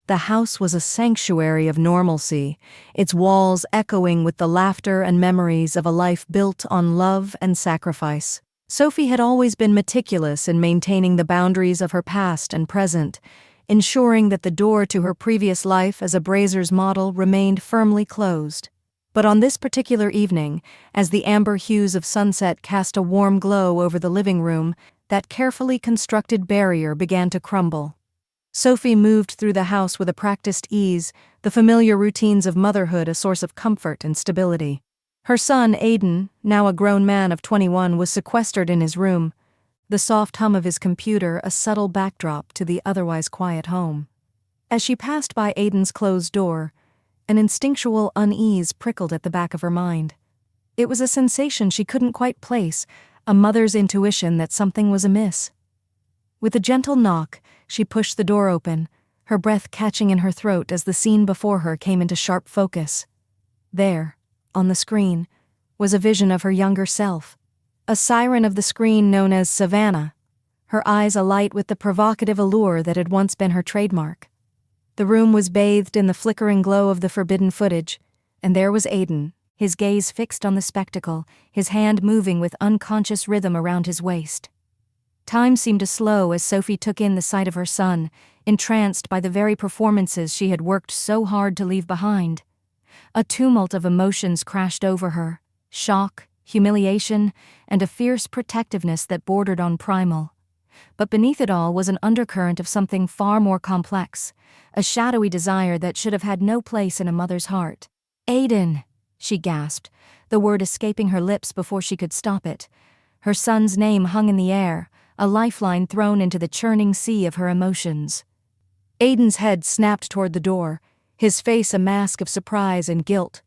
The house was a sanctuary of normalcy, its walls echoing with the laughter and memories of a life built on love and sacrifice. Sophie had always been meticulous in maintaining the boundaries of her past and present, ensuring that the door to her previous life as a Brazzers model remained firmly closed. But on this particular evening, as the amber hues of sunset cast a warm glow over the living room, that carefully constructed barrier began to crumble. Sophie moved through the house with a practiced ease, the familiar routines of motherhood a source of comfort and stability. Her son, Aiden, now a grown man of 21, was sequestered in his room, the soft hum of his computer a subtle backdrop to the otherwise quiet home. As she passed by Aiden's closed door, an instinctual unease prickled at the back of her mind. It was a sensation she couldn't quite place, a mother's intuition that something was amiss. With a gentle knock, she pushed the door open, her breath catching in her throat as the scene before her came into sharp focus. There, on the screen, was a vision of her younger self, a siren of the screen known as Savannah, her eyes alight with the provocative allure that had once been her trademark. The room was bathed in the flickering glow of the forbidden footage, and there was Aiden, his gaze fixed on the spectacle, his hand moving with unconscious rhythm around his waist. Time seemed to slow as Sophie took in the sight of her son, entranced by the very performances she had worked so hard to leave behind. A tumult of emotions crashed over her, shock, humiliation, and a fierce protectiveness that bordered on primal. But beneath it all was an undercurrent of something far more complex, a shadowy desire that should have had no place in a mother's heart. "Aiden," she gasped, the word escaping her lips before she could stop it. Her son's name hung in the air, a lifeline thrown into the churning sea of her emotions. Aiden's head snapped toward the door, his face a mask of surprise and guilt.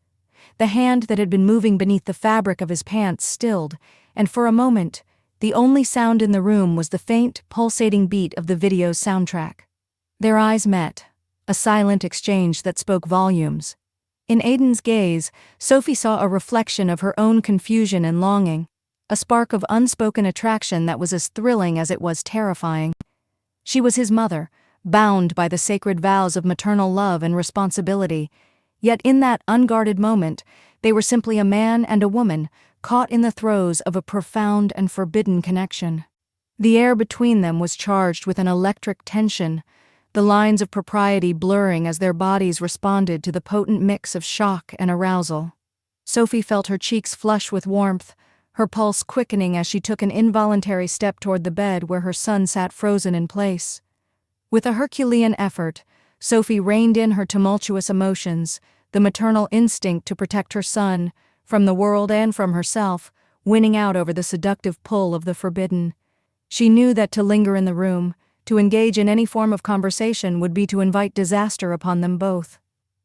The hand that had been moving beneath the fabric of his pants stilled, and for a moment, the only sound in the room was the faint, pulsating beat of the video's soundtrack. Their eyes met, a silent exchange that spoke volumes. In Aiden's gaze, Sophie saw a reflection of her own confusion and longing, a spark of unspoken attraction that was as thrilling as it was terrifying. She was his mother, bound by the sacred vows of maternal love and responsibility, yet in that unguarded moment, they were simply a man and a woman, caught in the throes of a profound and forbidden connection. The air between them was charged with an electric tension, the lines of propriety blurring as their bodies responded to the potent mix of shock and arousal. Sophie felt her cheeks flush with warmth, her pulse quickening as she took an involuntary step toward the bed where her son sat frozen in place. With a Herculean effort, Sophie reined in her tumultuous emotions, the maternal instinct to protect her son, from the world and from herself, winning out over the seductive pull of the forbidden. She knew that to linger in the room, to engage in any form of conversation would be to invite disaster upon them both.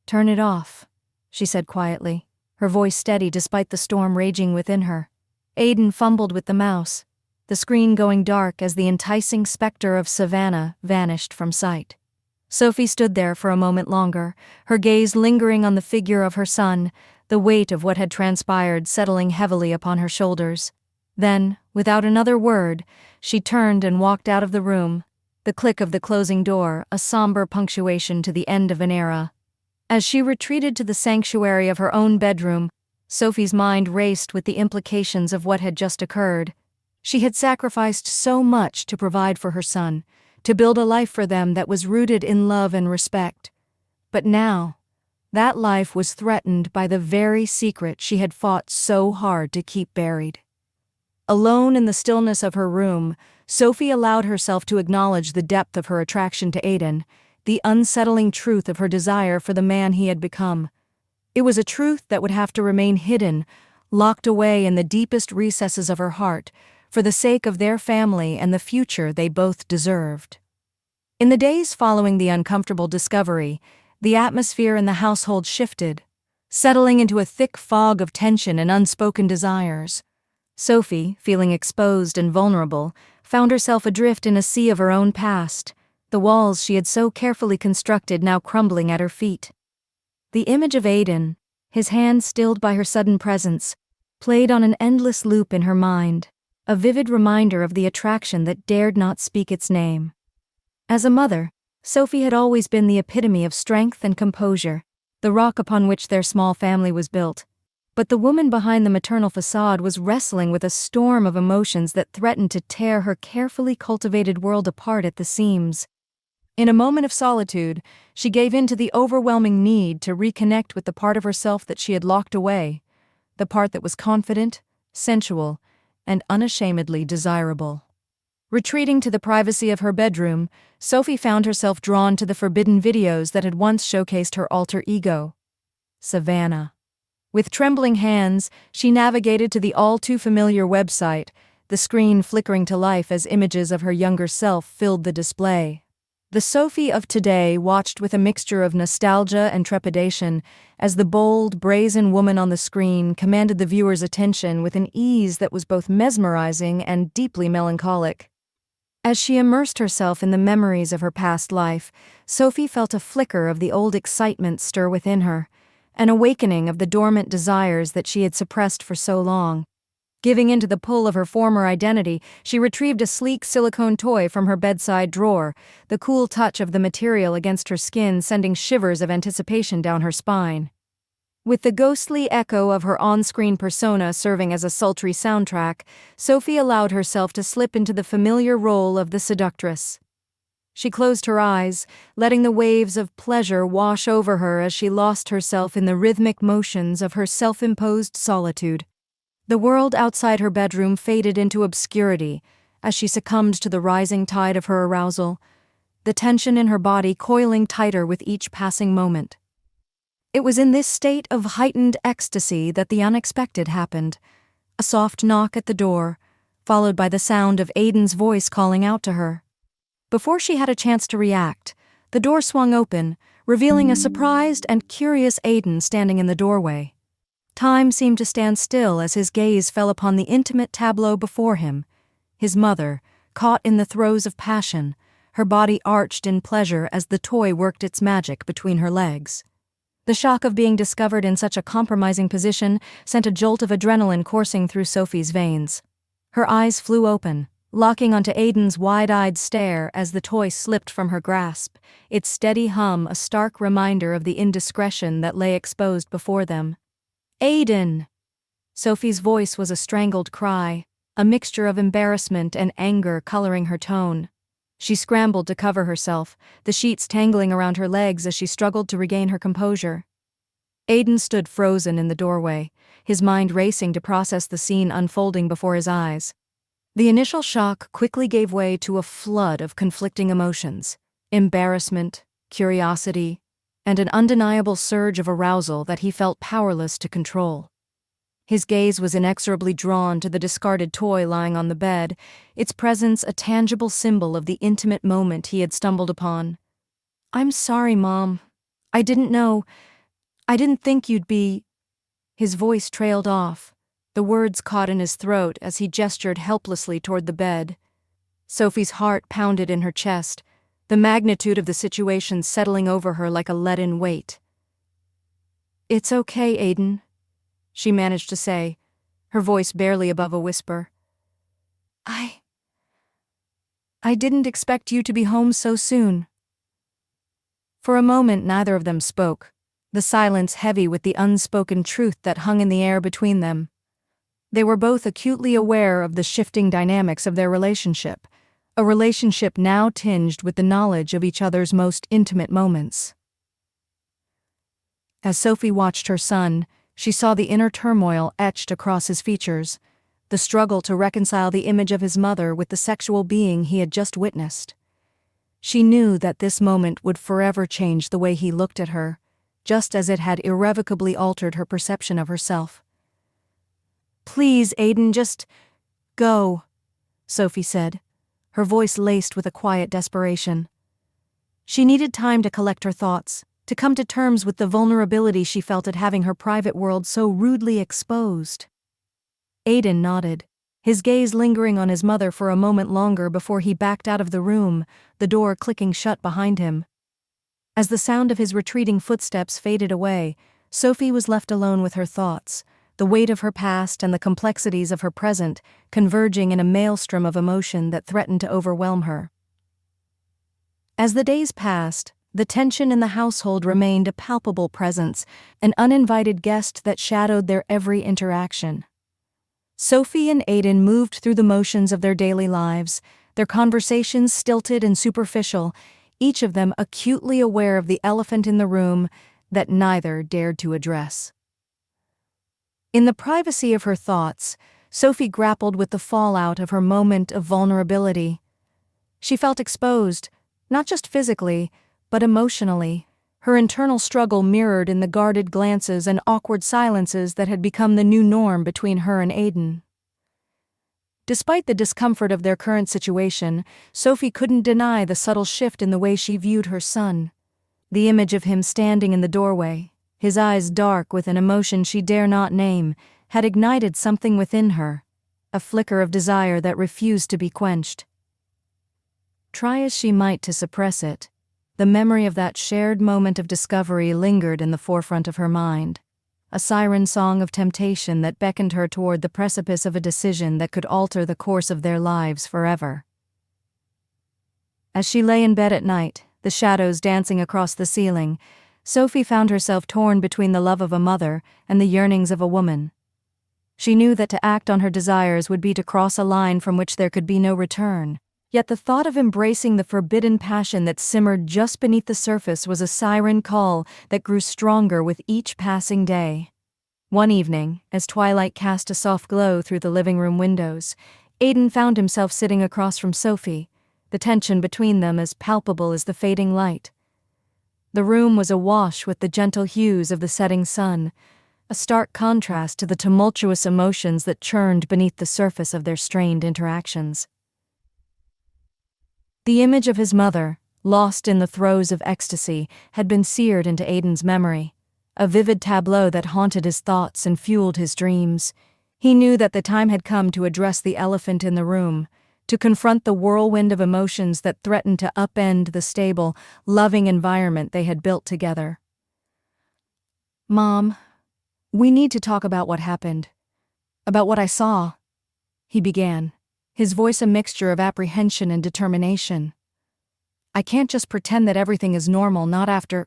"Turn it off," she said quietly, her voice steady despite the storm raging within her. Aiden fumbled with the mouse, the screen going dark as the enticing specter of Savannah vanished from sight. Sophie stood there for a moment longer, her gaze lingering on the figure of her son, the weight of what had transpired settling heavily upon her shoulders. Then, without another word, she turned and walked out of the room, the click of the closing door a somber punctuation to the end of an era. As she retreated to the sanctuary of her own bedroom, Sophie's mind raced with the implications of what had just occurred. She had sacrificed so much to provide for her son, to build a life for them that was rooted in love and respect. But now, that life was threatened by the very secret she had fought so hard to keep buried. Alone in the stillness of her room, Sophie allowed herself to acknowledge the depth of her attraction to Aiden, the unsettling truth of her desire for the man he had become. It was a truth that would have to remain hidden, locked away in the deepest recesses of her heart, for the sake of their family and the future they both deserved. In the days following the uncomfortable discovery, the atmosphere in the household shifted, settling into a thick fog of tension and unspoken desires. Sophie, feeling exposed and vulnerable, found herself adrift in a sea of her own past, the walls she had so carefully constructed now crumbling at her feet. The image of Aiden, his hand stilled by her sudden presence, played on an endless loop in her mind, a vivid reminder of the attraction that dared not speak its name. As a mother, Sophie had always been the epitome of strength and composure, the rock upon which their small family was built. But the woman behind the maternal facade was wrestling with a storm of emotions that threatened to tear her carefully cultivated world apart at the seams. In a moment of solitude, she gave in to the overwhelming need to reconnect with the part of herself that she had locked away, the part that was confident, sensual, and unashamedly desirable. Retreating to the privacy of her bedroom, Sophie found herself drawn to the forbidden videos that had once showcased her alter ego, Savannah. With trembling hands, she navigated to the all-too-familiar website, the screen flickering to life as images of her younger self filled the display. The Sophie of today watched with a mixture of nostalgia and trepidation as the bold, brazen woman on the screen commanded the viewer's attention with an ease that was both mesmerizing and deeply melancholic. As she immersed herself in the memories of her past life, Sophie felt a flicker of the old excitement stir within her, an awakening of the dormant desires that she had suppressed for so long. Giving in to the pull of her former identity, she retrieved a sleek silicone toy from her bedside drawer, the cool touch of the material against her skin sending shivers of anticipation down her spine. With the ghostly echo of her on-screen persona serving as a sultry soundtrack, Sophie allowed herself to slip into the familiar role of the seductress. She closed her eyes, letting the waves of pleasure wash over her as she lost herself in the rhythmic motions of her self-imposed solitude. The world outside her bedroom faded into obscurity as she succumbed to the rising tide of her arousal, the tension in her body coiling tighter with each passing moment. It was in this state of heightened ecstasy that the unexpected happened. A soft knock at the door, followed by the sound of Aiden's voice calling out to her. Before she had a chance to react, the door swung open, revealing a surprised and curious Aiden standing in the doorway. Time seemed to stand still as his gaze fell upon the intimate tableau before him. His mother, caught in the throes of passion, her body arched in pleasure as the toy worked its magic between her legs. The shock of being discovered in such a compromising position sent a jolt of adrenaline coursing through Sophie's veins. Her eyes flew open, locking onto Aiden's wide-eyed stare as the toy slipped from her grasp, its steady hum a stark reminder of the indiscretion that lay exposed before them. "Aiden!" Sophie's voice was a strangled cry, a mixture of embarrassment and anger coloring her tone. She scrambled to cover herself, the sheets tangling around her legs as she struggled to regain her composure. Aiden stood frozen in the doorway, his mind racing to process the scene unfolding before his eyes. The initial shock quickly gave way to a flood of conflicting emotions: embarrassment, curiosity, and an undeniable surge of arousal that he felt powerless to control. His gaze was inexorably drawn to the discarded toy lying on the bed, its presence a tangible symbol of the intimate moment he had stumbled upon. "I'm sorry, Mom. I didn't know. I didn't think you'd be—" His voice trailed off, the words caught in his throat as he gestured helplessly toward the bed. Sophie's heart pounded in her chest, the magnitude of the situation settling over her like a leaden weight. "It's okay, Aiden," she managed to say, her voice barely above a whisper. I didn't expect you to be home so soon." For a moment neither of them spoke, the silence heavy with the unspoken truth that hung in the air between them. They were both acutely aware of the shifting dynamics of their relationship, a relationship now tinged with the knowledge of each other's most intimate moments. As Sophie watched her son, she saw the inner turmoil etched across his features, the struggle to reconcile the image of his mother with the sexual being he had just witnessed. She knew that this moment would forever change the way he looked at her, just as it had irrevocably altered her perception of herself. "Please, Aiden, just go," Sophie said, her voice laced with a quiet desperation. She needed time to collect her thoughts, to come to terms with the vulnerability she felt at having her private world so rudely exposed. Aiden nodded, his gaze lingering on his mother for a moment longer before he backed out of the room, the door clicking shut behind him. As the sound of his retreating footsteps faded away, Sophie was left alone with her thoughts, the weight of her past and the complexities of her present converging in a maelstrom of emotion that threatened to overwhelm her. As the days passed, the tension in the household remained a palpable presence, an uninvited guest that shadowed their every interaction. Sophie and Aiden moved through the motions of their daily lives, their conversations stilted and superficial, each of them acutely aware of the elephant in the room that neither dared to address. In the privacy of her thoughts, Sophie grappled with the fallout of her moment of vulnerability. She felt exposed, not just physically, but emotionally, her internal struggle mirrored in the guarded glances and awkward silences that had become the new norm between her and Aiden. Despite the discomfort of their current situation, Sophie couldn't deny the subtle shift in the way she viewed her son. The image of him standing in the doorway, his eyes dark with an emotion she dare not name, had ignited something within her, a flicker of desire that refused to be quenched. Try as she might to suppress it, the memory of that shared moment of discovery lingered in the forefront of her mind, a siren song of temptation that beckoned her toward the precipice of a decision that could alter the course of their lives forever. As she lay in bed at night, the shadows dancing across the ceiling, Sophie found herself torn between the love of a mother and the yearnings of a woman. She knew that to act on her desires would be to cross a line from which there could be no return. Yet the thought of embracing the forbidden passion that simmered just beneath the surface was a siren call that grew stronger with each passing day. One evening, as twilight cast a soft glow through the living room windows, Aiden found himself sitting across from Sophie, the tension between them as palpable as the fading light. The room was awash with the gentle hues of the setting sun, a stark contrast to the tumultuous emotions that churned beneath the surface of their strained interactions. The image of his mother, lost in the throes of ecstasy, had been seared into Aiden's memory, a vivid tableau that haunted his thoughts and fueled his dreams. He knew that the time had come to address the elephant in the room, to confront the whirlwind of emotions that threatened to upend the stable, loving environment they had built together. "Mom, we need to talk about what happened. About what I saw," he began, his voice a mixture of apprehension and determination. "I can't just pretend that everything is normal, not after—"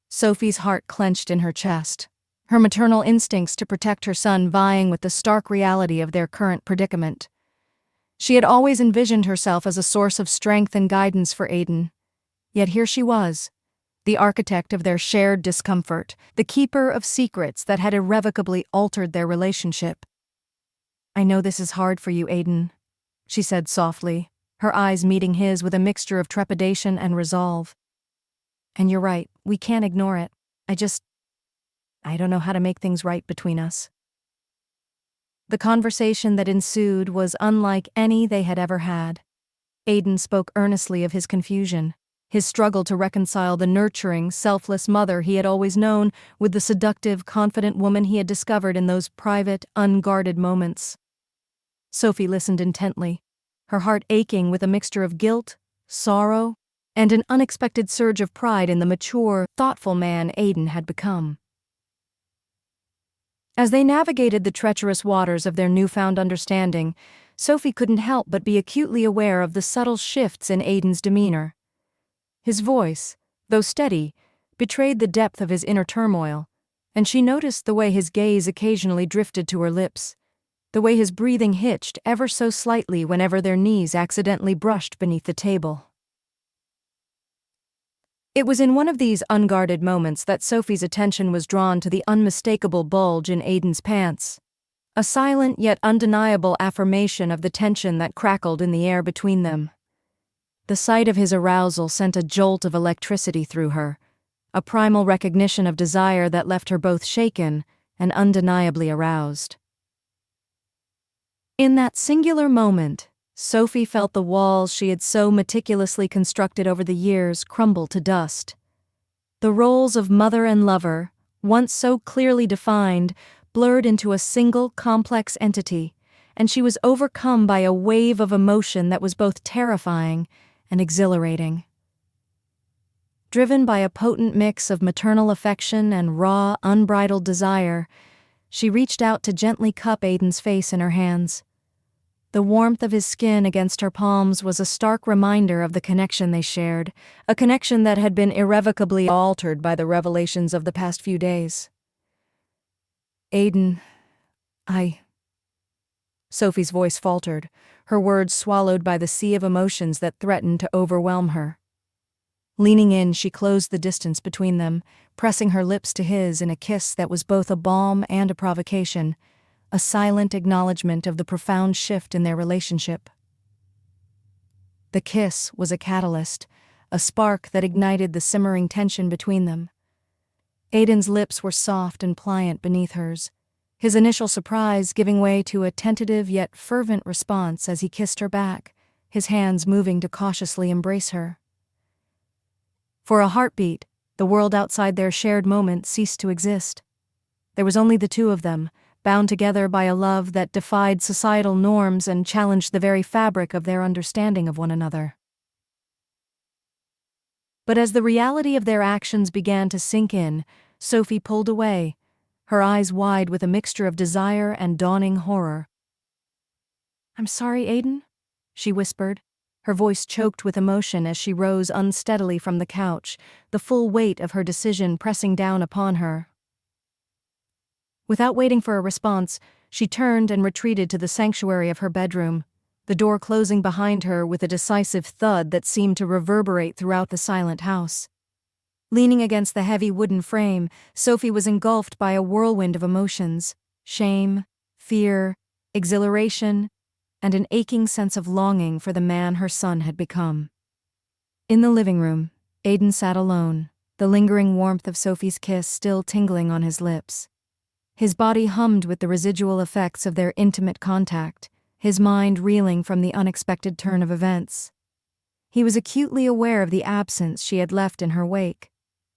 Sophie's heart clenched in her chest, her maternal instincts to protect her son vying with the stark reality of their current predicament. She had always envisioned herself as a source of strength and guidance for Aiden. Yet here she was, the architect of their shared discomfort, the keeper of secrets that had irrevocably altered their relationship. "I know this is hard for you, Aiden," she said softly, her eyes meeting his with a mixture of trepidation and resolve. "And you're right, we can't ignore it. I don't know how to make things right between us." The conversation that ensued was unlike any they had ever had. Aiden spoke earnestly of his confusion, his struggle to reconcile the nurturing, selfless mother he had always known with the seductive, confident woman he had discovered in those private, unguarded moments. Sophie listened intently, her heart aching with a mixture of guilt, sorrow, and an unexpected surge of pride in the mature, thoughtful man Aiden had become. As they navigated the treacherous waters of their newfound understanding, Sophie couldn't help but be acutely aware of the subtle shifts in Aiden's demeanor. His voice, though steady, betrayed the depth of his inner turmoil, and she noticed the way his gaze occasionally drifted to her lips, the way his breathing hitched ever so slightly whenever their knees accidentally brushed beneath the table. It was in one of these unguarded moments that Sophie's attention was drawn to the unmistakable bulge in Aiden's pants, a silent yet undeniable affirmation of the tension that crackled in the air between them. The sight of his arousal sent a jolt of electricity through her, a primal recognition of desire that left her both shaken and undeniably aroused. In that singular moment, Sophie felt the walls she had so meticulously constructed over the years crumble to dust. The roles of mother and lover, once so clearly defined, blurred into a single complex entity, and she was overcome by a wave of emotion that was both terrifying and exhilarating. Driven by a potent mix of maternal affection and raw, unbridled desire, she reached out to gently cup Aiden's face in her hands. The warmth of his skin against her palms was a stark reminder of the connection they shared, a connection that had been irrevocably altered by the revelations of the past few days. Aiden, Sophie's voice faltered, her words swallowed by the sea of emotions that threatened to overwhelm her. Leaning in, she closed the distance between them, pressing her lips to his in a kiss that was both a balm and a provocation, a silent acknowledgement of the profound shift in their relationship. The kiss was a catalyst, a spark that ignited the simmering tension between them. Aiden's lips were soft and pliant beneath hers, his initial surprise giving way to a tentative yet fervent response as he kissed her back, his hands moving to cautiously embrace her. For a heartbeat, the world outside their shared moment ceased to exist. There was only the two of them, bound together by a love that defied societal norms and challenged the very fabric of their understanding of one another. But as the reality of their actions began to sink in, Sophie pulled away, her eyes wide with a mixture of desire and dawning horror. "I'm sorry, Aiden," she whispered, her voice choked with emotion as she rose unsteadily from the couch, the full weight of her decision pressing down upon her. Without waiting for a response, she turned and retreated to the sanctuary of her bedroom, the door closing behind her with a decisive thud that seemed to reverberate throughout the silent house. Leaning against the heavy wooden frame, Sophie was engulfed by a whirlwind of emotions: shame, fear, exhilaration, and an aching sense of longing for the man her son had become. In the living room, Aiden sat alone, the lingering warmth of Sophie's kiss still tingling on his lips. His body hummed with the residual effects of their intimate contact, his mind reeling from the unexpected turn of events. He was acutely aware of the absence she had left in her wake,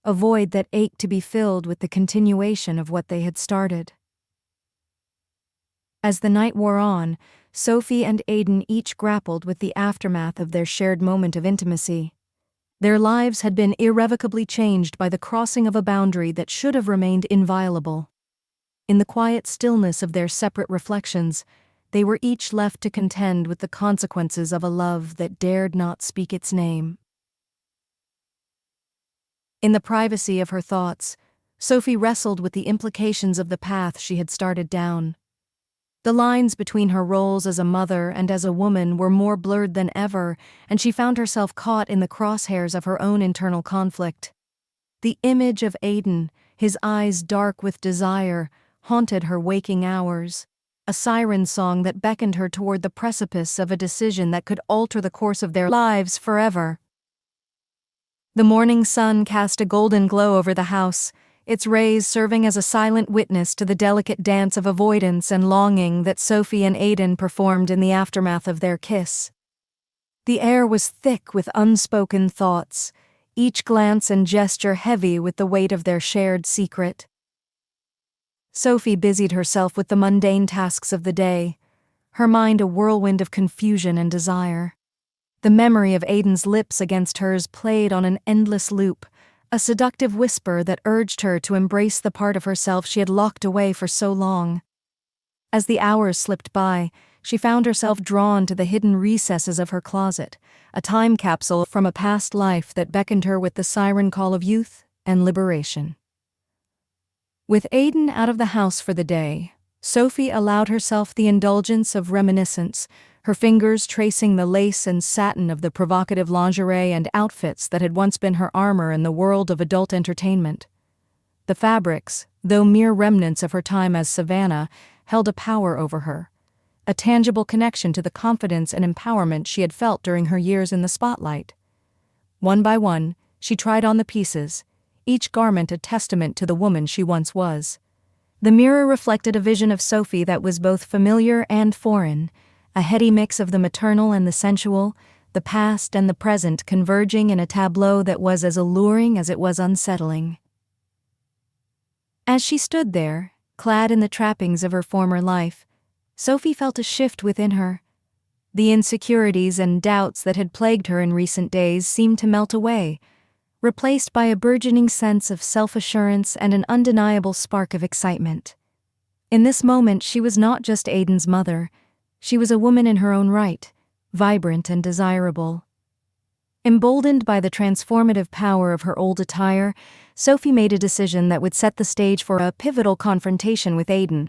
a void that ached to be filled with the continuation of what they had started. As the night wore on, Sophie and Aiden each grappled with the aftermath of their shared moment of intimacy. Their lives had been irrevocably changed by the crossing of a boundary that should have remained inviolable. In the quiet stillness of their separate reflections, they were each left to contend with the consequences of a love that dared not speak its name. In the privacy of her thoughts, Sophie wrestled with the implications of the path she had started down. The lines between her roles as a mother and as a woman were more blurred than ever, and she found herself caught in the crosshairs of her own internal conflict. The image of Aiden, his eyes dark with desire, haunted her waking hours, a siren song that beckoned her toward the precipice of a decision that could alter the course of their lives forever. The morning sun cast a golden glow over the house, its rays serving as a silent witness to the delicate dance of avoidance and longing that Sophie and Aiden performed in the aftermath of their kiss. The air was thick with unspoken thoughts, each glance and gesture heavy with the weight of their shared secret. Sophie busied herself with the mundane tasks of the day, her mind a whirlwind of confusion and desire. The memory of Aiden's lips against hers played on an endless loop, a seductive whisper that urged her to embrace the part of herself she had locked away for so long. As the hours slipped by, she found herself drawn to the hidden recesses of her closet, a time capsule from a past life that beckoned her with the siren call of youth and liberation. With Aiden out of the house for the day, Sophie allowed herself the indulgence of reminiscence, her fingers tracing the lace and satin of the provocative lingerie and outfits that had once been her armor in the world of adult entertainment. The fabrics, though mere remnants of her time as Savannah, held a power over her, a tangible connection to the confidence and empowerment she had felt during her years in the spotlight. One by one, she tried on the pieces, each garment a testament to the woman she once was. The mirror reflected a vision of Sophie that was both familiar and foreign, a heady mix of the maternal and the sensual, the past and the present converging in a tableau that was as alluring as it was unsettling. As she stood there, clad in the trappings of her former life, Sophie felt a shift within her. The insecurities and doubts that had plagued her in recent days seemed to melt away, replaced by a burgeoning sense of self-assurance and an undeniable spark of excitement. In this moment, she was not just Aiden's mother. She was a woman in her own right, vibrant and desirable. Emboldened by the transformative power of her old attire, Sophie made a decision that would set the stage for a pivotal confrontation with Aiden.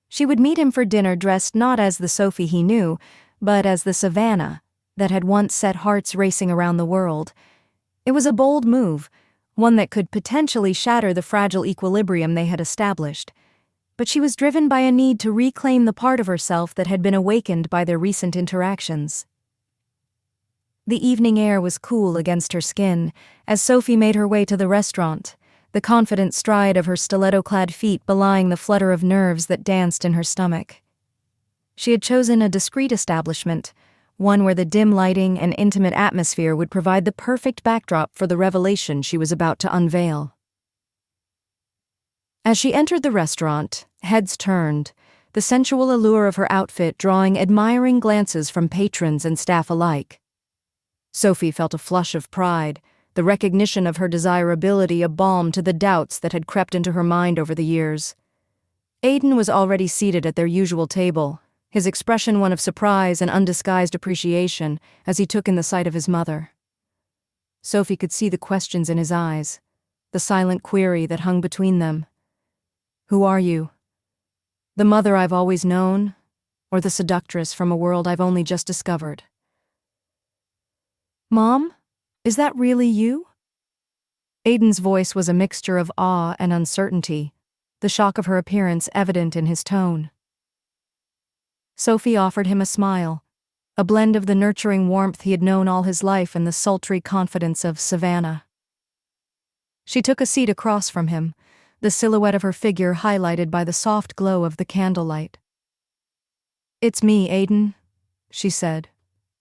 She would meet him for dinner dressed not as the Sophie he knew, but as the Savannah that had once set hearts racing around the world. It was a bold move, one that could potentially shatter the fragile equilibrium they had established. But she was driven by a need to reclaim the part of herself that had been awakened by their recent interactions. The evening air was cool against her skin as Sophie made her way to the restaurant, the confident stride of her stiletto-clad feet belying the flutter of nerves that danced in her stomach. She had chosen a discreet establishment, one where the dim lighting and intimate atmosphere would provide the perfect backdrop for the revelation she was about to unveil. As she entered the restaurant, heads turned, the sensual allure of her outfit drawing admiring glances from patrons and staff alike. Sophie felt a flush of pride, the recognition of her desirability a balm to the doubts that had crept into her mind over the years. Aiden was already seated at their usual table, his expression one of surprise and undisguised appreciation as he took in the sight of his mother. Sophie could see the questions in his eyes, the silent query that hung between them. Who are you? The mother I've always known, or the seductress from a world I've only just discovered? Mom, is that really you? Aiden's voice was a mixture of awe and uncertainty, the shock of her appearance evident in his tone. Sophie offered him a smile, a blend of the nurturing warmth he had known all his life and the sultry confidence of Savannah. She took a seat across from him, the silhouette of her figure highlighted by the soft glow of the candlelight. "It's me, Aiden," she said,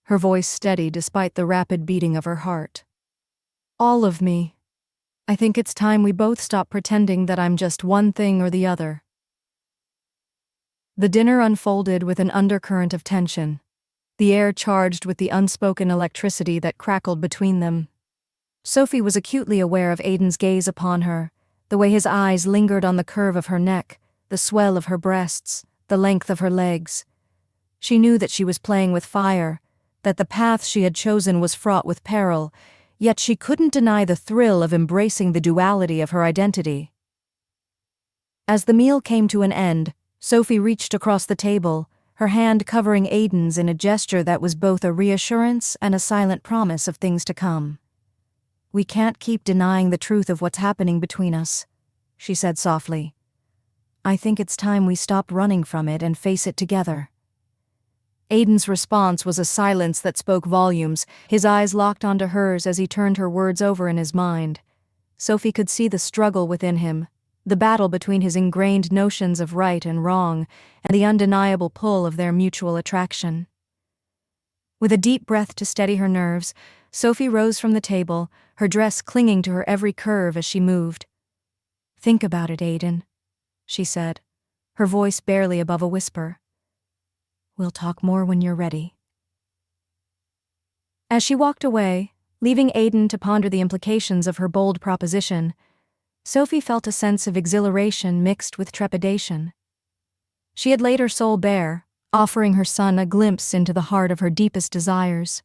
her voice steady despite the rapid beating of her heart. "All of me. I think it's time we both stop pretending that I'm just one thing or the other." The dinner unfolded with an undercurrent of tension, the air charged with the unspoken electricity that crackled between them. Sophie was acutely aware of Aiden's gaze upon her, the way his eyes lingered on the curve of her neck, the swell of her breasts, the length of her legs. She knew that she was playing with fire, that the path she had chosen was fraught with peril, yet she couldn't deny the thrill of embracing the duality of her identity. As the meal came to an end, Sophie reached across the table, her hand covering Aiden's in a gesture that was both a reassurance and a silent promise of things to come. "We can't keep denying the truth of what's happening between us," she said softly. "I think it's time we stop running from it and face it together." Aiden's response was a silence that spoke volumes, his eyes locked onto hers as he turned her words over in his mind. Sophie could see the struggle within him, the battle between his ingrained notions of right and wrong, and the undeniable pull of their mutual attraction. With a deep breath to steady her nerves, Sophie rose from the table, her dress clinging to her every curve as she moved. "Think about it, Aiden," she said, her voice barely above a whisper. "We'll talk more when you're ready." As she walked away, leaving Aiden to ponder the implications of her bold proposition, Sophie felt a sense of exhilaration mixed with trepidation. She had laid her soul bare, offering her son a glimpse into the heart of her deepest desires.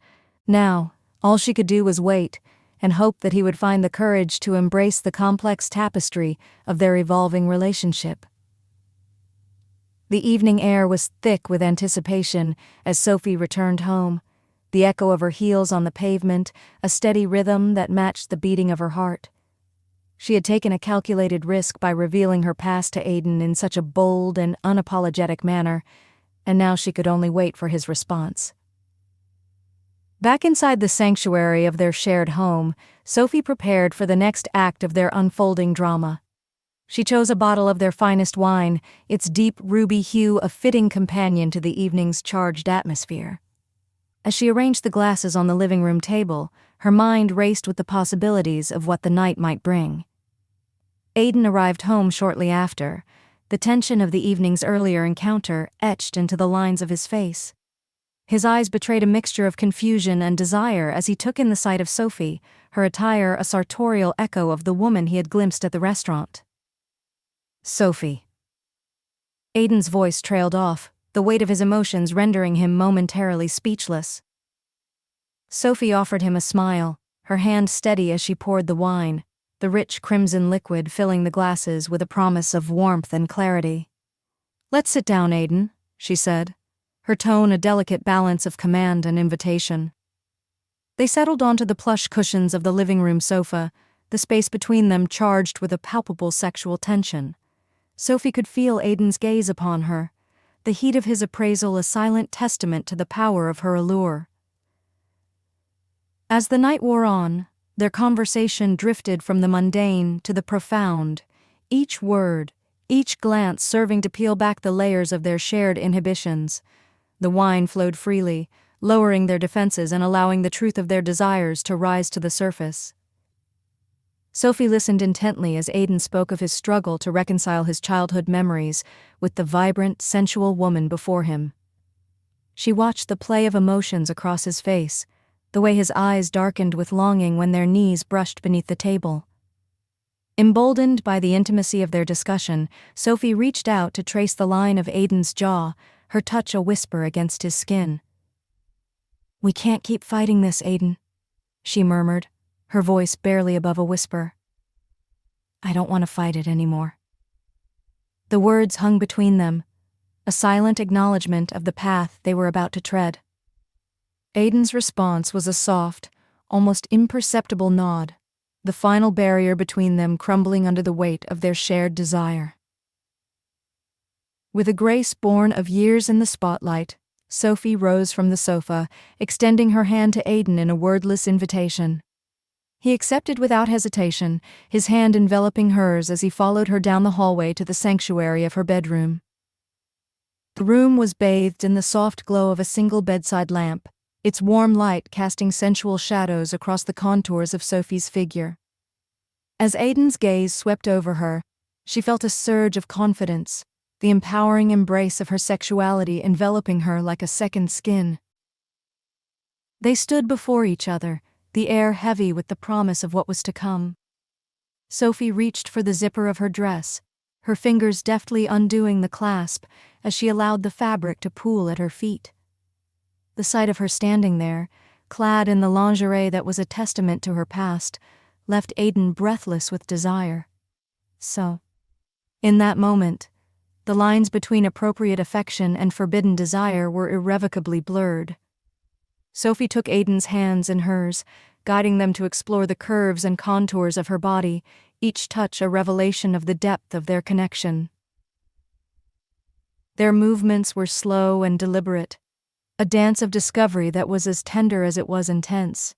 Now, all she could do was wait, and hope that he would find the courage to embrace the complex tapestry of their evolving relationship. The evening air was thick with anticipation as Sophie returned home, the echo of her heels on the pavement, a steady rhythm that matched the beating of her heart. She had taken a calculated risk by revealing her past to Aiden in such a bold and unapologetic manner, and now she could only wait for his response. Back inside the sanctuary of their shared home, Sophie prepared for the next act of their unfolding drama. She chose a bottle of their finest wine, its deep ruby hue a fitting companion to the evening's charged atmosphere. As she arranged the glasses on the living room table, her mind raced with the possibilities of what the night might bring. Aiden arrived home shortly after, the tension of the evening's earlier encounter etched into the lines of his face. His eyes betrayed a mixture of confusion and desire as he took in the sight of Sophie, her attire a sartorial echo of the woman he had glimpsed at the restaurant. "Sophie." Aiden's voice trailed off, the weight of his emotions rendering him momentarily speechless. Sophie offered him a smile, her hand steady as she poured the wine, the rich crimson liquid filling the glasses with a promise of warmth and clarity. "Let's sit down, Aiden," she said, her tone a delicate balance of command and invitation. They settled onto the plush cushions of the living room sofa, the space between them charged with a palpable sexual tension. Sophie could feel Aiden's gaze upon her, the heat of his appraisal a silent testament to the power of her allure. As the night wore on, their conversation drifted from the mundane to the profound, each word, each glance serving to peel back the layers of their shared inhibitions. The wine flowed freely, lowering their defenses and allowing the truth of their desires to rise to the surface. Sophie listened intently as Aiden spoke of his struggle to reconcile his childhood memories with the vibrant, sensual woman before him. She watched the play of emotions across his face, the way his eyes darkened with longing when their knees brushed beneath the table. Emboldened by the intimacy of their discussion, Sophie reached out to trace the line of Aiden's jaw, her touch a whisper against his skin. "We can't keep fighting this, Aiden," she murmured, her voice barely above a whisper. "I don't want to fight it anymore." The words hung between them, a silent acknowledgement of the path they were about to tread. Aiden's response was a soft, almost imperceptible nod, the final barrier between them crumbling under the weight of their shared desire. With a grace born of years in the spotlight, Sophie rose from the sofa, extending her hand to Aiden in a wordless invitation. He accepted without hesitation, his hand enveloping hers as he followed her down the hallway to the sanctuary of her bedroom. The room was bathed in the soft glow of a single bedside lamp, its warm light casting sensual shadows across the contours of Sophie's figure. As Aiden's gaze swept over her, she felt a surge of confidence, the empowering embrace of her sexuality enveloping her like a second skin. They stood before each other, the air heavy with the promise of what was to come. Sophie reached for the zipper of her dress, her fingers deftly undoing the clasp as she allowed the fabric to pool at her feet. The sight of her standing there, clad in the lingerie that was a testament to her past, left Aiden breathless with desire. So, in that moment, the lines between appropriate affection and forbidden desire were irrevocably blurred. Sophie took Aiden's hands in hers, guiding them to explore the curves and contours of her body, each touch a revelation of the depth of their connection. Their movements were slow and deliberate, a dance of discovery that was as tender as it was intense.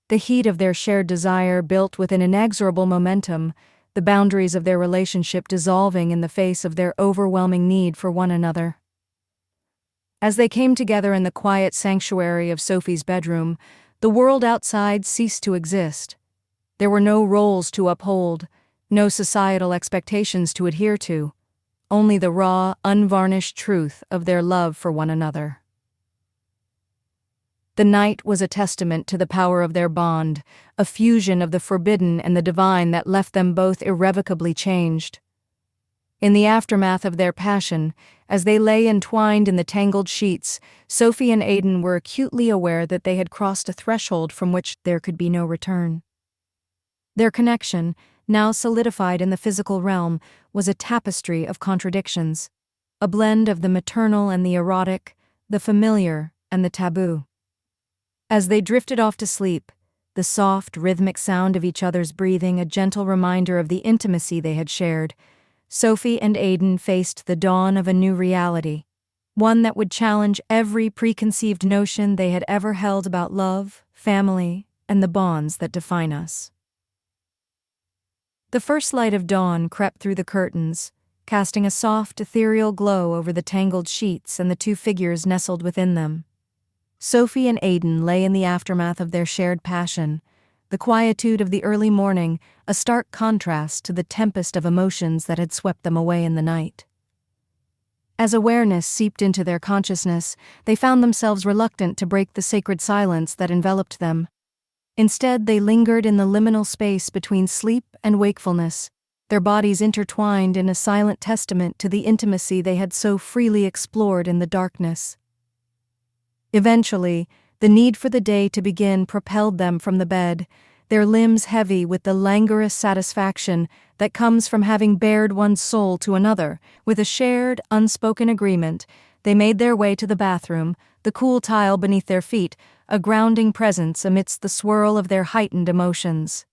The heat of their shared desire built with an inexorable momentum, the boundaries of their relationship dissolving in the face of their overwhelming need for one another. As they came together in the quiet sanctuary of Sophie's bedroom, the world outside ceased to exist. There were no roles to uphold, no societal expectations to adhere to, only the raw, unvarnished truth of their love for one another. The night was a testament to the power of their bond, a fusion of the forbidden and the divine that left them both irrevocably changed. In the aftermath of their passion, as they lay entwined in the tangled sheets, Sophie and Aiden were acutely aware that they had crossed a threshold from which there could be no return. Their connection, now solidified in the physical realm, was a tapestry of contradictions, a blend of the maternal and the erotic, the familiar and the taboo. As they drifted off to sleep, the soft, rhythmic sound of each other's breathing a gentle reminder of the intimacy they had shared, Sophie and Aiden faced the dawn of a new reality, one that would challenge every preconceived notion they had ever held about love, family, and the bonds that define us. The first light of dawn crept through the curtains, casting a soft, ethereal glow over the tangled sheets and the two figures nestled within them. Sophie and Aiden lay in the aftermath of their shared passion, the quietude of the early morning a stark contrast to the tempest of emotions that had swept them away in the night. As awareness seeped into their consciousness, they found themselves reluctant to break the sacred silence that enveloped them. Instead, they lingered in the liminal space between sleep and wakefulness, their bodies intertwined in a silent testament to the intimacy they had so freely explored in the darkness. Eventually, the need for the day to begin propelled them from the bed, their limbs heavy with the languorous satisfaction that comes from having bared one's soul to another. With a shared, unspoken agreement, they made their way to the bathroom, the cool tile beneath their feet, a grounding presence amidst the swirl of their heightened emotions.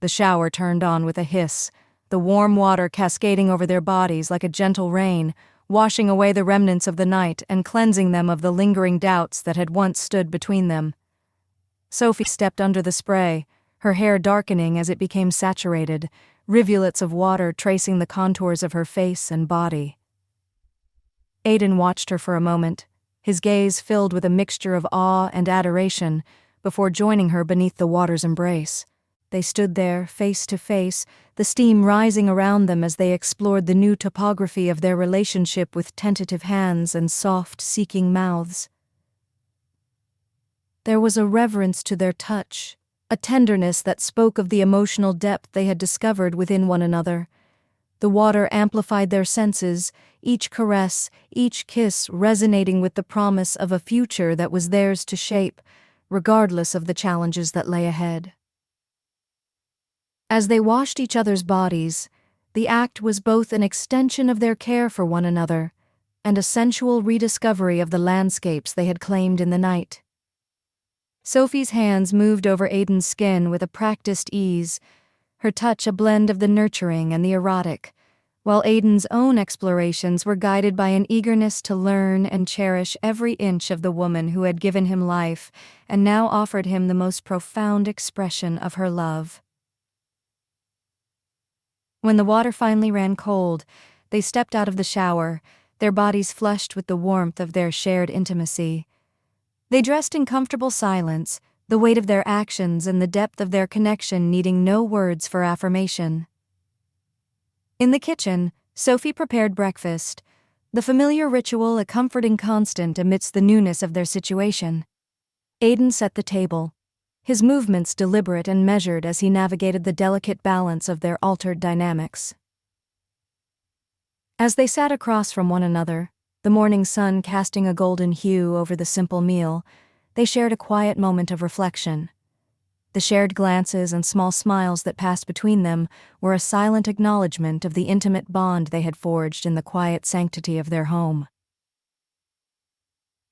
The shower turned on with a hiss, the warm water cascading over their bodies like a gentle rain, washing away the remnants of the night and cleansing them of the lingering doubts that had once stood between them. Sophie stepped under the spray, her hair darkening as it became saturated, rivulets of water tracing the contours of her face and body. Aiden watched her for a moment, his gaze filled with a mixture of awe and adoration, before joining her beneath the water's embrace. They stood there, face to face, the steam rising around them as they explored the new topography of their relationship with tentative hands and soft, seeking mouths. There was a reverence to their touch, a tenderness that spoke of the emotional depth they had discovered within one another. The water amplified their senses, each caress, each kiss resonating with the promise of a future that was theirs to shape, regardless of the challenges that lay ahead. As they washed each other's bodies, the act was both an extension of their care for one another and a sensual rediscovery of the landscapes they had claimed in the night. Sophie's hands moved over Aiden's skin with a practiced ease, her touch a blend of the nurturing and the erotic, while Aiden's own explorations were guided by an eagerness to learn and cherish every inch of the woman who had given him life and now offered him the most profound expression of her love. When the water finally ran cold, they stepped out of the shower, their bodies flushed with the warmth of their shared intimacy. They dressed in comfortable silence, the weight of their actions and the depth of their connection needing no words for affirmation. In the kitchen, Sophie prepared breakfast, the familiar ritual a comforting constant amidst the newness of their situation. Aiden set the table, his movements deliberate and measured as he navigated the delicate balance of their altered dynamics. As they sat across from one another, the morning sun casting a golden hue over the simple meal, they shared a quiet moment of reflection. The shared glances and small smiles that passed between them were a silent acknowledgement of the intimate bond they had forged in the quiet sanctity of their home.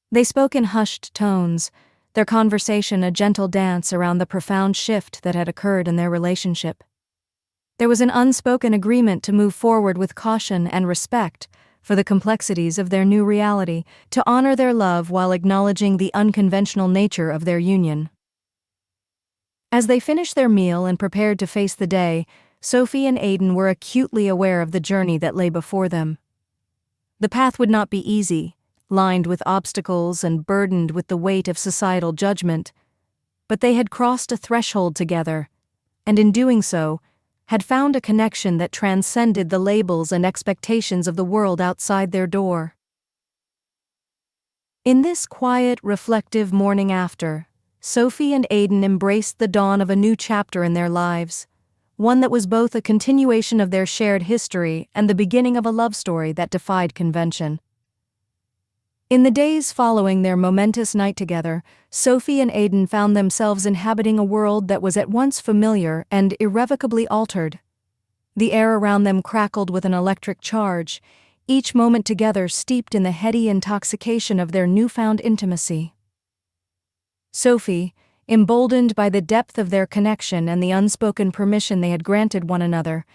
They spoke in hushed tones, their conversation a gentle dance around the profound shift that had occurred in their relationship. There was an unspoken agreement to move forward with caution and respect for the complexities of their new reality, to honor their love while acknowledging the unconventional nature of their union. As they finished their meal and prepared to face the day, Sophie and Aiden were acutely aware of the journey that lay before them. The path would not be easy, lined with obstacles and burdened with the weight of societal judgment, but they had crossed a threshold together, and in doing so, had found a connection that transcended the labels and expectations of the world outside their door. In this quiet, reflective morning after, Sophie and Aiden embraced the dawn of a new chapter in their lives, one that was both a continuation of their shared history and the beginning of a love story that defied convention. In the days following their momentous night together, Sophie and Aiden found themselves inhabiting a world that was at once familiar and irrevocably altered. The air around them crackled with an electric charge, each moment together steeped in the heady intoxication of their newfound intimacy. Sophie, emboldened by the depth of their connection and the unspoken permission they had granted one another,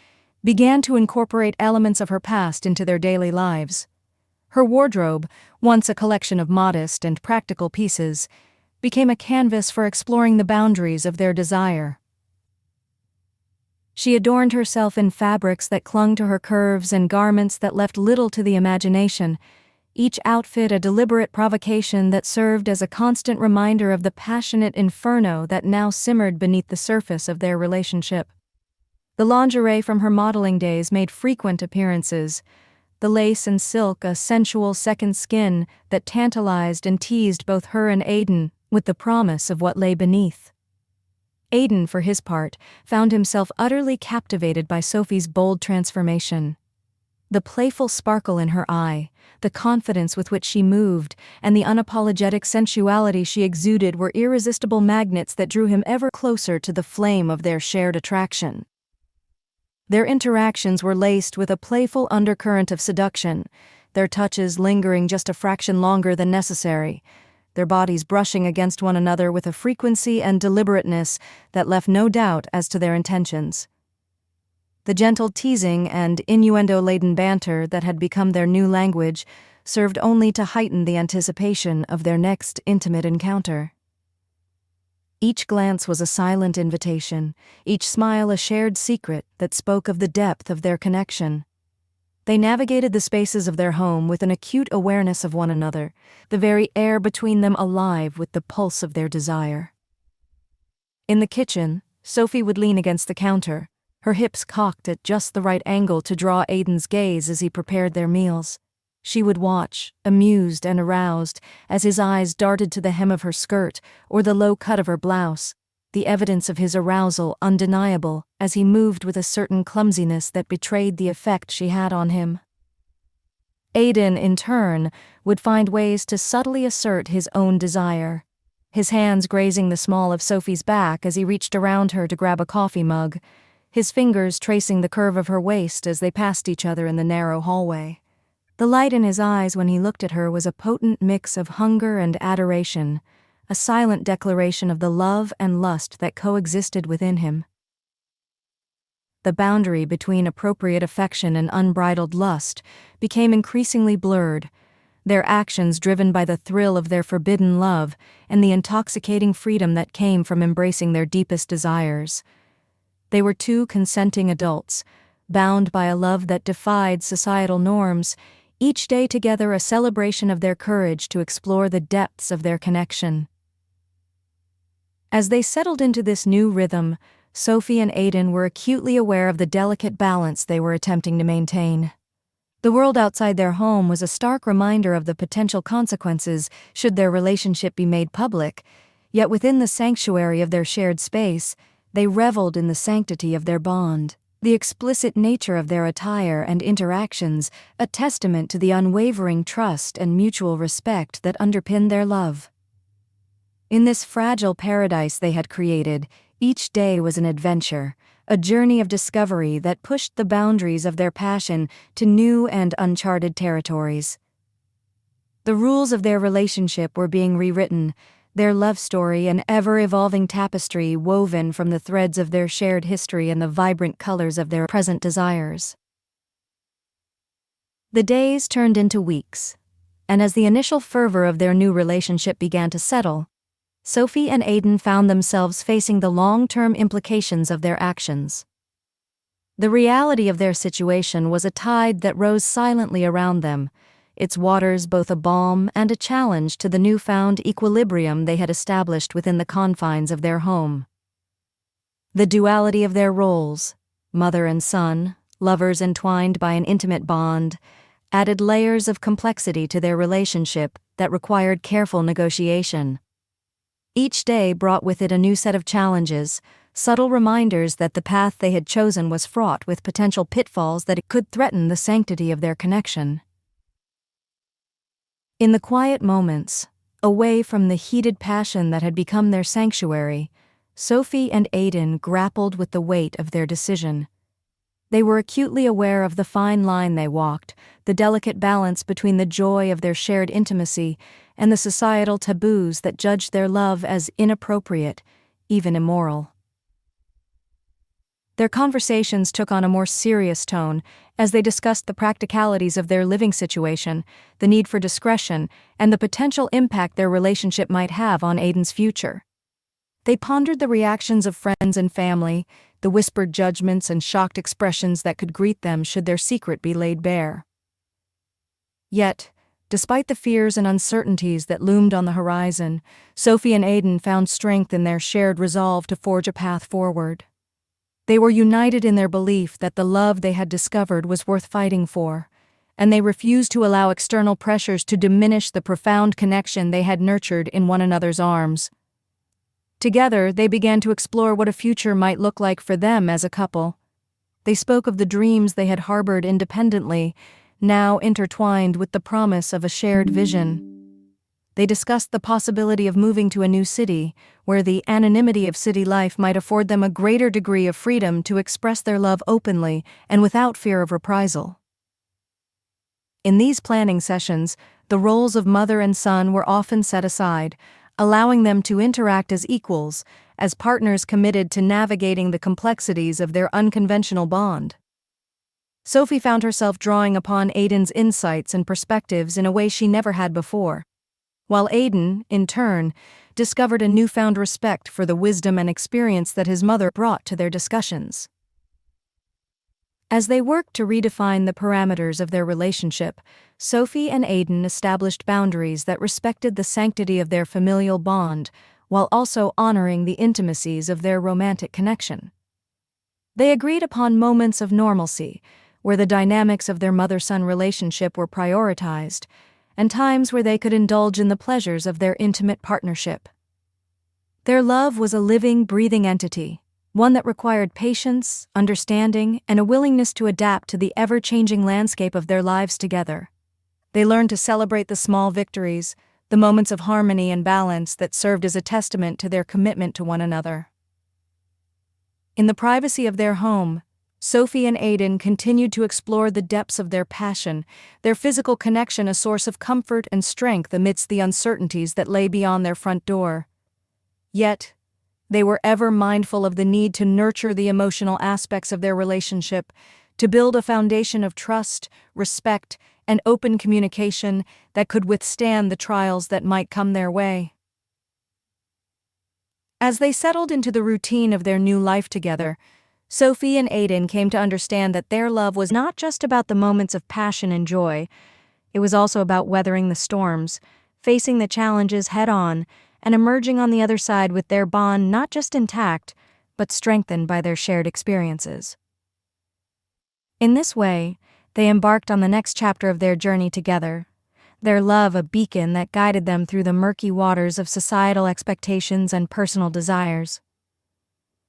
began to incorporate elements of her past into their daily lives. Her wardrobe, once a collection of modest and practical pieces, became a canvas for exploring the boundaries of their desire. She adorned herself in fabrics that clung to her curves and garments that left little to the imagination, each outfit a deliberate provocation that served as a constant reminder of the passionate inferno that now simmered beneath the surface of their relationship. The lingerie from her modeling days made frequent appearances, the lace and silk a sensual second skin that tantalized and teased both her and Aiden with the promise of what lay beneath. Aidan, for his part, found himself utterly captivated by Sophie's bold transformation. The playful sparkle in her eye, the confidence with which she moved, and the unapologetic sensuality she exuded were irresistible magnets that drew him ever closer to the flame of their shared attraction. Their interactions were laced with a playful undercurrent of seduction, their touches lingering just a fraction longer than necessary, their bodies brushing against one another with a frequency and deliberateness that left no doubt as to their intentions. The gentle teasing and innuendo-laden banter that had become their new language served only to heighten the anticipation of their next intimate encounter. Each glance was a silent invitation, each smile a shared secret that spoke of the depth of their connection. They navigated the spaces of their home with an acute awareness of one another, the very air between them alive with the pulse of their desire. In the kitchen, Sophie would lean against the counter, her hips cocked at just the right angle to draw Aidan's gaze as he prepared their meals. She would watch, amused and aroused, as his eyes darted to the hem of her skirt or the low cut of her blouse, the evidence of his arousal undeniable as he moved with a certain clumsiness that betrayed the effect she had on him. Aidan, in turn, would find ways to subtly assert his own desire, his hands grazing the small of Sophie's back as he reached around her to grab a coffee mug, his fingers tracing the curve of her waist as they passed each other in the narrow hallway. The light in his eyes when he looked at her was a potent mix of hunger and adoration, a silent declaration of the love and lust that coexisted within him. The boundary between appropriate affection and unbridled lust became increasingly blurred, their actions driven by the thrill of their forbidden love and the intoxicating freedom that came from embracing their deepest desires. They were two consenting adults, bound by a love that defied societal norms, each day together a celebration of their courage to explore the depths of their connection. As they settled into this new rhythm, Sophie and Aidan were acutely aware of the delicate balance they were attempting to maintain. The world outside their home was a stark reminder of the potential consequences should their relationship be made public, yet within the sanctuary of their shared space, they reveled in the sanctity of their bond, the explicit nature of their attire and interactions, a testament to the unwavering trust and mutual respect that underpinned their love. In this fragile paradise they had created, each day was an adventure, a journey of discovery that pushed the boundaries of their passion to new and uncharted territories. The rules of their relationship were being rewritten, their love story an ever-evolving tapestry woven from the threads of their shared history and the vibrant colors of their present desires. The days turned into weeks, and as the initial fervor of their new relationship began to settle, Sophie and Aidan found themselves facing the long-term implications of their actions. The reality of their situation was a tide that rose silently around them, its waters both a balm and a challenge to the newfound equilibrium they had established within the confines of their home. The duality of their roles, mother and son, lovers entwined by an intimate bond, added layers of complexity to their relationship that required careful negotiation. Each day brought with it a new set of challenges, subtle reminders that the path they had chosen was fraught with potential pitfalls that could threaten the sanctity of their connection. In the quiet moments, away from the heated passion that had become their sanctuary, Sophie and Aidan grappled with the weight of their decision. They were acutely aware of the fine line they walked, the delicate balance between the joy of their shared intimacy and the societal taboos that judged their love as inappropriate, even immoral. Their conversations took on a more serious tone as they discussed the practicalities of their living situation, the need for discretion, and the potential impact their relationship might have on Aidan's future. They pondered the reactions of friends and family, the whispered judgments and shocked expressions that could greet them should their secret be laid bare. Yet, despite the fears and uncertainties that loomed on the horizon, Sophie and Aidan found strength in their shared resolve to forge a path forward. They were united in their belief that the love they had discovered was worth fighting for, and they refused to allow external pressures to diminish the profound connection they had nurtured in one another's arms. Together, they began to explore what a future might look like for them as a couple. They spoke of the dreams they had harbored independently, now intertwined with the promise of a shared vision. They discussed the possibility of moving to a new city, where the anonymity of city life might afford them a greater degree of freedom to express their love openly and without fear of reprisal. In these planning sessions, the roles of mother and son were often set aside, allowing them to interact as equals, as partners committed to navigating the complexities of their unconventional bond. Sophie found herself drawing upon Aiden's insights and perspectives in a way she never had before, while Aiden, in turn, discovered a newfound respect for the wisdom and experience that his mother brought to their discussions. As they worked to redefine the parameters of their relationship, Sophie and Aiden established boundaries that respected the sanctity of their familial bond while also honoring the intimacies of their romantic connection. They agreed upon moments of normalcy, where the dynamics of their mother-son relationship were prioritized, and times where they could indulge in the pleasures of their intimate partnership. Their love was a living, breathing entity, one that required patience, understanding, and a willingness to adapt to the ever-changing landscape of their lives together. They learned to celebrate the small victories, the moments of harmony and balance that served as a testament to their commitment to one another. In the privacy of their home, Sophie and Aiden continued to explore the depths of their passion, their physical connection a source of comfort and strength amidst the uncertainties that lay beyond their front door. Yet, they were ever mindful of the need to nurture the emotional aspects of their relationship, to build a foundation of trust, respect, and open communication that could withstand the trials that might come their way. As they settled into the routine of their new life together, Sophie and Aiden came to understand that their love was not just about the moments of passion and joy. It was also about weathering the storms, facing the challenges head-on, and emerging on the other side with their bond not just intact, but strengthened by their shared experiences. In this way, they embarked on the next chapter of their journey together, their love a beacon that guided them through the murky waters of societal expectations and personal desires.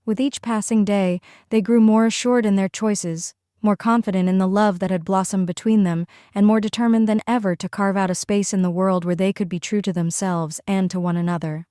With each passing day, they grew more assured in their choices, more confident in the love that had blossomed between them, and more determined than ever to carve out a space in the world where they could be true to themselves and to one another.